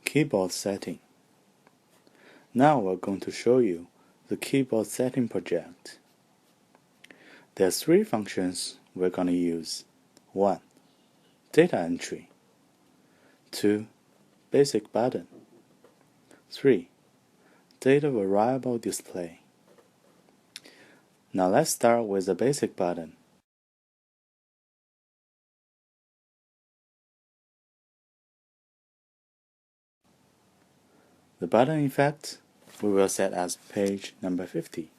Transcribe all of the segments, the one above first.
Keyboard setting. Now we're going to show you the keyboard setting project. There are three functions we're going to use. 1. Data entry. 2. Basic button. 3. Data variable display. Now let's start with the basic button. The button effect we will set as page number 50.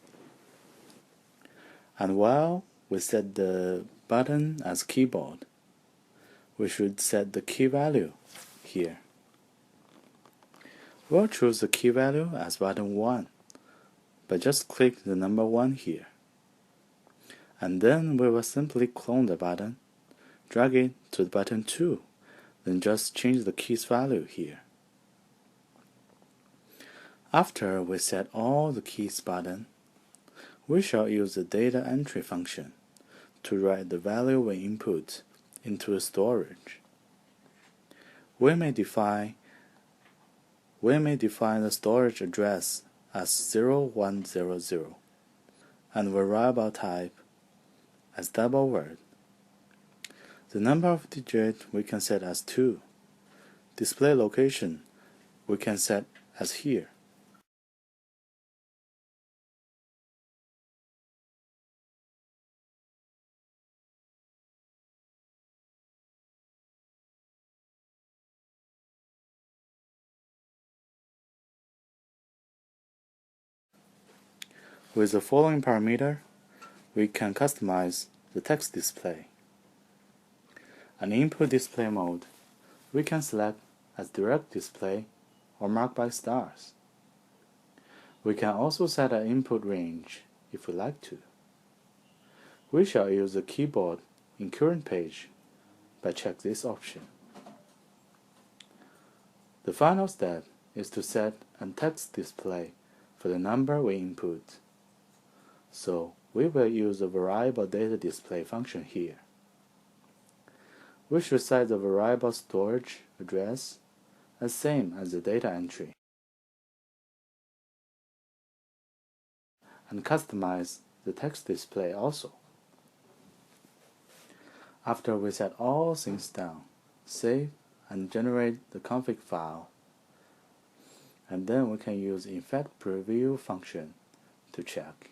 And while we set the button as keyboard, we should set the key value here. We'll choose the key value as button 1, but just click the number 1 here. And then we will simply clone the button, drag it to the button 2, then just change the key's value here. After we set all the keys button, we shall use the data entry function to write the value we input into the storage. We may define the storage address as 0100 and variable type as double word. The number of digits we can set as 2. Display location we can set as here. With the following parameter, we can customize the text display. An input display mode we can select as direct display or marked by stars. We can also set an input range if we like to. We shall use the keyboard in current page by check this option. The final step is to set a text display for the number we input. So we will use the variable data display function here. We should set the variable storage address as same as the data entry and customize the text display also. After we set all things down, save and generate the config file, and then we can use Effect Preview function to check.